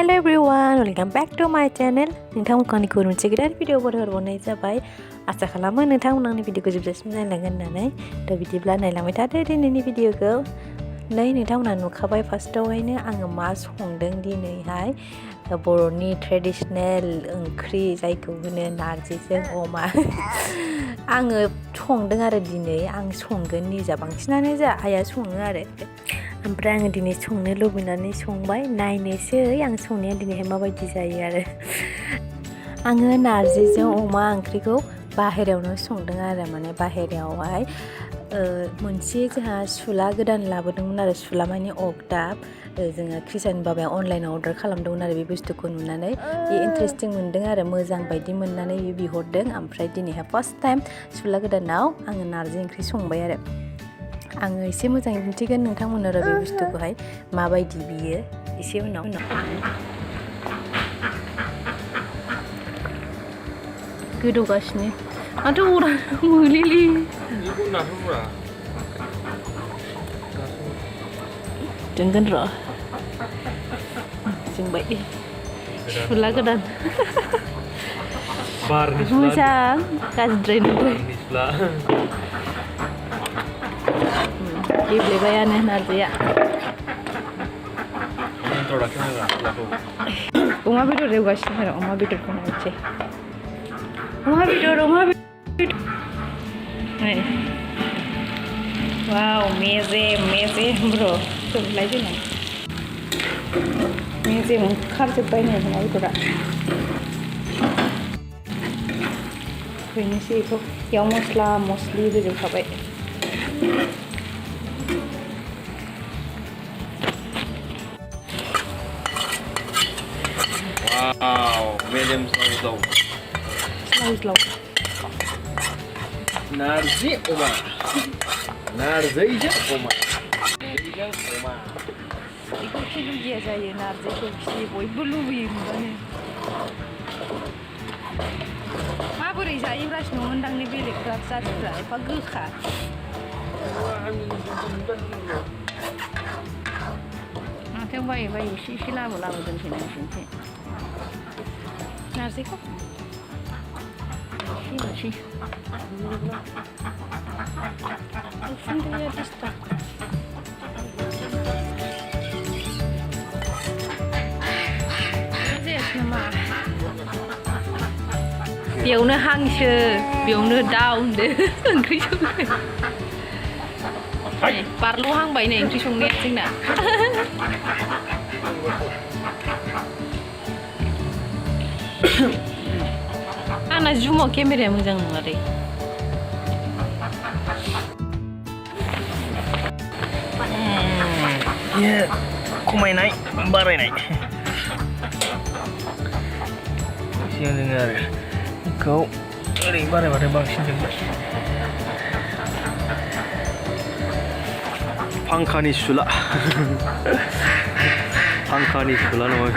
Hello everyone, welcome back to my channel. नोंथांमोनखौ आंनि गुबुन मोनसे गोदान भिडिअ हरनाय जाबाय। आसा खालामो नोंथांमोना आंनि भिडिअखौ जोबजासिम नायलांगोन होननानै। थ' बिदिब्ला नायलांबाय थादो दिनैनि भिडिअखौ। नोंथांमोना नुखाबाय फार्स्टआवहायनो आङो मा संदों दिनैहाय बर'नि ट्रेडिशनेल ओंख्रि जायखौ होनो नारजिजों अमा। आङो संदों आरो दिनै आं संगोन निजा बांसिनानो आइया सङो आरो। ओमफ्राय आङो दिनै संनो लुबैनानै संबाय नायनोसै आं संनाया दिनैहाय माबायदि जायो आरो। आङो नारजिजों अमा ओंख्रिखौ बाहेरायावनो संदों आरो माने बाहेरायावहाय मोनसे जोंहा सुला गोदान लाबोदोंमोन आरो सुला माने अगदाब जोङो ख्रिस्टान बाबाया अनलाइनाव अर्डार खालामदोंमोन आरो बे बुस्थुखौ नुनानै इन्टारेस्टिं मोनदों आरो मोजां बायदि मोननानै बिहरदों। ओमफ्राय दिनैहाय फार्स्ट टाइम सुला गोदानाव आङो नारजि ओंख्रि संबाय आरो। आङो एसे मोजाङै दिन्थिगोन नोंथांमोननो आरो बे बुस्थुखौहाय माबायदि बियो एसे उनाव गोदौगासिनो माथो अरा मोलेले दोनगोन र' जोंबाय सुला गोदान मोजां गाज्रिद्राय नंद्राय गेब्लेबायानो नारजिया अमा बेदर एवगासिनो आरो अमा बेदरखौ नायनोसै अमा बेदर वाव मेजेम ब्र' सोबलाय देनां मेजेम ओंखारजोब्बाय नै अमा बेदरा हैनोसै बेखौ बेयाव मस्ला मस्लि होजोबखाबाय। Wow, medium slow. Narzi oma. बेखौ खि लुबैया जायो नारजिखौ खि बयबो लुबैयो मोनबानो माबोरै जायोब्लासो न'मोनदांनि बेलेगफ्रा जाथिफ्रा एफा गोखा हाथायाव बायै एसे लाबो दोनसै नोंसोरनिथिं नारजिखौ एसे उखुन्दैया डिस्टार्ब जायासै नामा बेयावनो हांसो बेयावनो दाउ होनदो ओंख्रि संनाय बारल' हांबाय नै ओंख्रि संनाया जोंना आंना जुमाव केमेराया मोजां नङा दै खमायनाय बारायनाय सिगां जोङो आरो बेखौ ओरै बारायबाथाय बांसिन जोंबाय फांखानि सुला नङा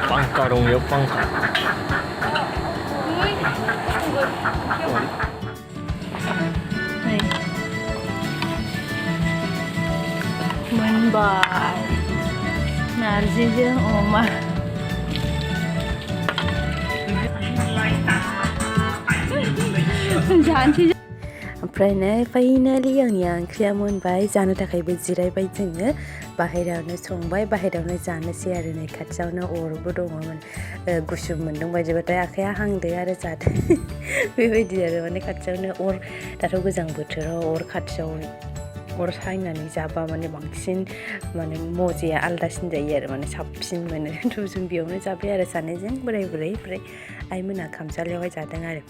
फांखा दं बेयाव फांखा मोनबाय नारजिजों अमा जानोसै ओमफ्राय फाइनालि आंनि ओंख्रिया मोनबाय जानो थाखायबो जिरायबाय जोङो बाहेरायावनो संबाय बाहेरायावनो जानोसै आरो नै खाथियावनो अरबो दङमोन गुसु मोनदों बायदिबाथाय आखाइया हांदो आरो जादों बेबायदि आरो माने खाथियावनो अर दाथ' गोजां बोथोराव अर खाथियाव अर सायनानै जाबा माने बांसिन माने मजाया आलदासिन जायो आरो माने साबसिन मोनो थ' जों बेयावनो जाबाय आरो सानैजों बोराय ओमफ्राय आइमोना खामसालियावहाय जादों आरो।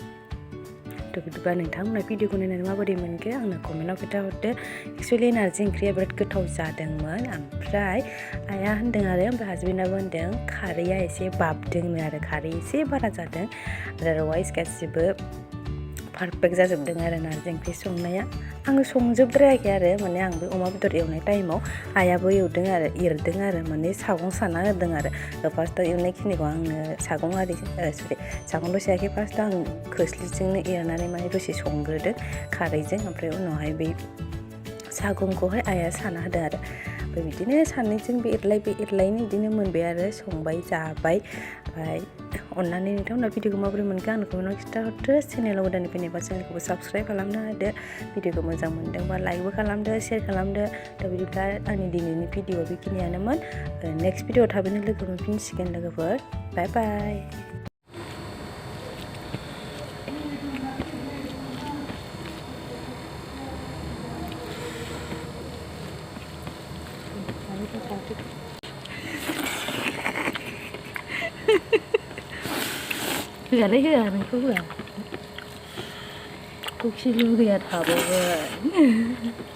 थ' बिदिबा नोंथांमोना भिडिअखौ नायनानै माबोरै मोनखो आंनो कमेन्टआव खोन्थाहरदो। एक्सुवेलि नारजि ओंख्रिया बिराद गोथाव जादोंमोन ओमफ्राय आइया होनदों आरो ओमफ्राय हासबेन्डआबो होनदों खारैया एसे बाबदोंनो आरो खारै एसे बारा जादों आदारवाइज गासिबो पारफेक्ट जाजोबदों आरो नारजि ओंख्रि संनाया आङो संजोबद्रायाखै आरो माने आंबो अमा बेदर एवनाय टाइमाव आइयाबो एरदों आरो माने सागं साना होदों आरो फार्स्टआव एवनायखिनिखौ आंनो सागं दसेयाखै फार्स्टआव आं खोस्लिजोंनो एरनानै माने दसे संग्रोदों खारैजों ओमफ्राय उनावहाय बै सागंखौहाय आइया साना होदों आरो ओमफ्राय बिदिनो सानैजों बे एरलायनो बिदिनो मोनबाय आरो संबाय जाबाय ओमफ्राय अननानै नोंथांमोना भिडिअखौ माबोरै मोनखो आंनो कमेन्टआव खिन्थाहरदो चेनेलाव गोदानै फैनायबा चेनेलखौबो साबस्क्राइब खालामना होदो भिडिअखौ मोजां मोनदोंबा लाइकबो खालामदो शेयार खालामदो दा बिदिब्ला आंनि दिनैनि भिडिअ बेखिनियानोमोन नेक्स्ट भिडिअ थाबैनो लोगो मोनफिनसिगोन लोगोफोर बाय बाय होआलै होआ नोंखौ होआ खौखि लुगैया थाबावगोन